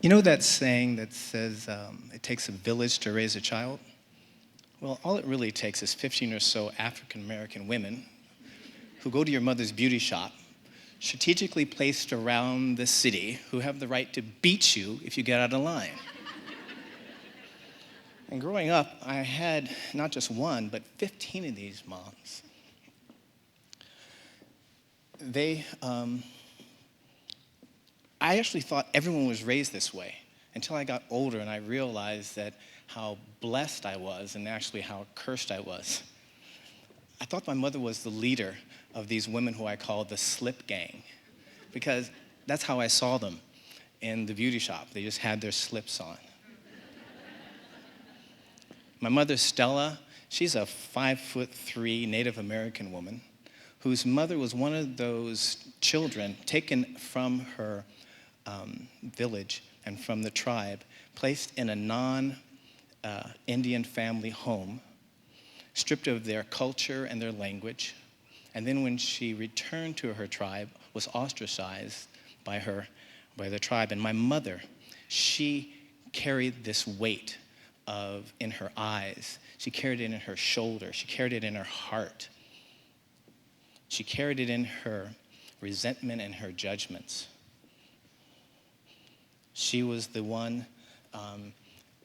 You know that saying that says it takes a village to raise a child? Well, all it really takes is 15 or so African American women who go to your mother's beauty shop, strategically placed around the city, who have the right to beat you if you get out of line. And growing up, I had not just one, but 15 of these moms. I actually thought everyone was raised this way until I got older and I realized that how blessed I was and actually how cursed I was. I thought my mother was the leader of these women who I called the slip gang, because that's how I saw them in the beauty shop. They just had their slips on. My mother, Stella, she's a 5'3" Native American woman whose mother was one of those children taken from her village and from the tribe, placed in a non-Indian family home, stripped of their culture and their language, and then when she returned to her tribe, was ostracized by the tribe. And my mother, she carried this weight in her eyes. She carried it in her shoulder. She carried it in her heart. She carried it in her resentment and her judgments. She was the one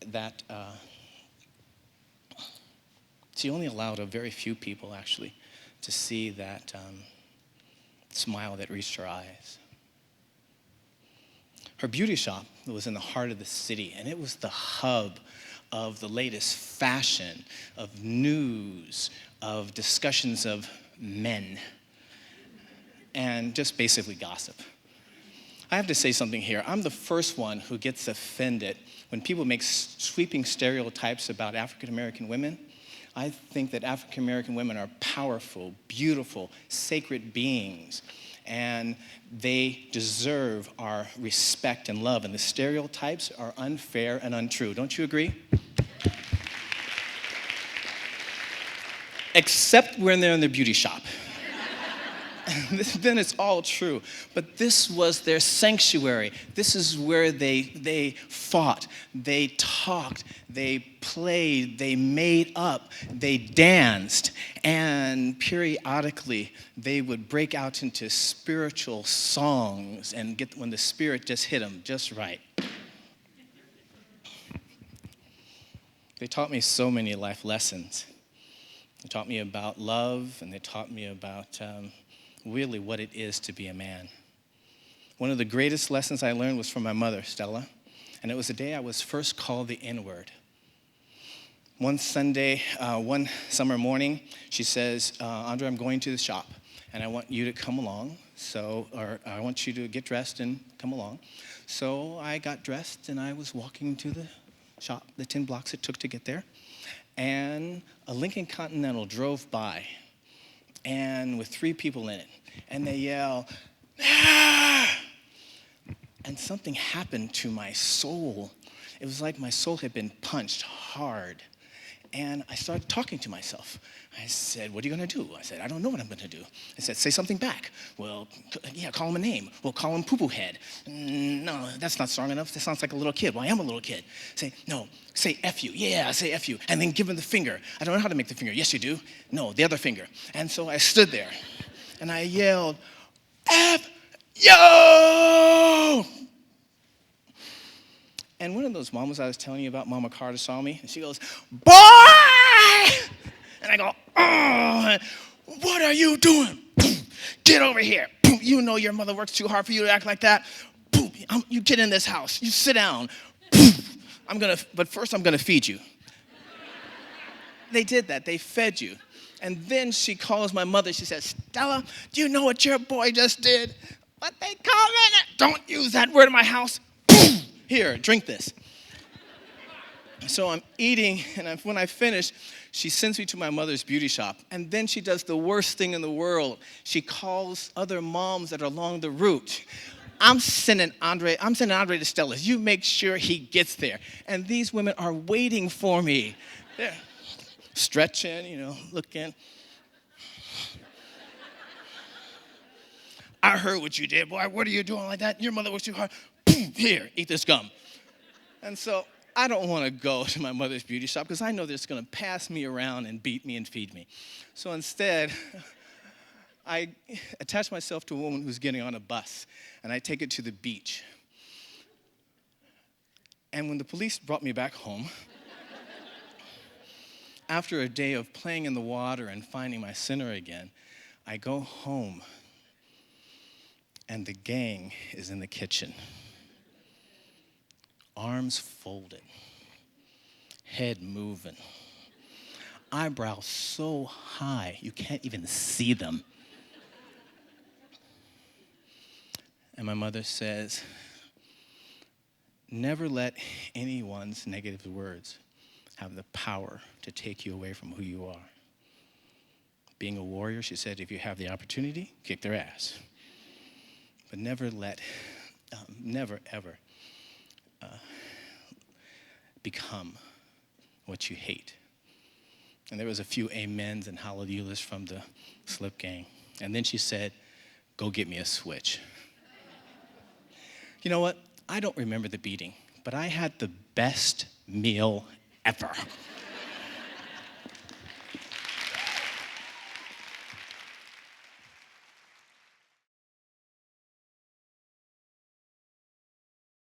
that she only allowed a very few people actually to see that smile that reached her eyes. Her beauty shop was in the heart of the city, and it was the hub of the latest fashion, of news, of discussions of men, and just basically gossip. I have to say something here. I'm the first one who gets offended when people make sweeping stereotypes about African American women. I think that African American women are powerful, beautiful, sacred beings, and they deserve our respect and love, and the stereotypes are unfair and untrue. Don't you agree? Except when they're in the beauty shop. Then it's all true. But this was their sanctuary. This is where they fought, they talked, they played, they made up, they danced, and periodically they would break out into spiritual songs and get when the spirit just hit them just right. They taught me so many life lessons. They taught me about love, and they taught me about really what it is to be a man. One of the greatest lessons I learned was from my mother, Stella, and it was the day I was first called the N-word. One summer morning, she says, Andre, I'm going to the shop, and I want you to come along, or I want you to get dressed and come along. So I got dressed, and I was walking to the shop, the 10 blocks it took to get there, and a Lincoln Continental drove by, and with 3 people in it, and they yell, "Ah!" And something happened to my soul. It was like my soul had been punched hard, and I started talking to myself. I said, what are you going to do? I said, I don't know what I'm going to do. I said, say something back. Well, yeah, call him a name. Well, call him poo-poo head. No, that's not strong enough. That sounds like a little kid. Well, I am a little kid. Say, no, say F you. Yeah, say F you. And then give him the finger. I don't know how to make the finger. Yes, you do. No, the other finger. And so I stood there, and I yelled, F yo! And one of those mamas I was telling you about, Mama Carter, saw me, and she goes, boy! And I go, oh, what are you doing? Get over here. You know your mother works too hard for you to act like that. You get in this house. You sit down. But first I'm going to feed you. They did that. They fed you. And then she calls my mother. She says, Stella, do you know what your boy just did? What they call it? Don't use that word in my house. Here, drink this. So I'm eating, and when I finish, she sends me to my mother's beauty shop. And then she does the worst thing in the world. She calls other moms that are along the route. I'm sending Andre to Stella's. You make sure he gets there. And these women are waiting for me. They're stretching, looking. I heard what you did, boy. What are you doing like that? Your mother works too hard. here, eat this gum. And so I don't want to go to my mother's beauty shop because I know they're just going to pass me around and beat me and feed me. So instead, I attach myself to a woman who's getting on a bus, and I take it to the beach. And when the police brought me back home, after a day of playing in the water and finding my center again, I go home, and the gang is in the kitchen. Arms folded, head moving, eyebrows so high you can't even see them. And my mother says, never let anyone's negative words have the power to take you away from who you are. Being a warrior, she said, if you have the opportunity, kick their ass. But never ever become what you hate. And there was a few amens and hallelujahs from the slip gang. And then she said, go get me a switch. You know what? I don't remember the beating, but I had the best meal ever.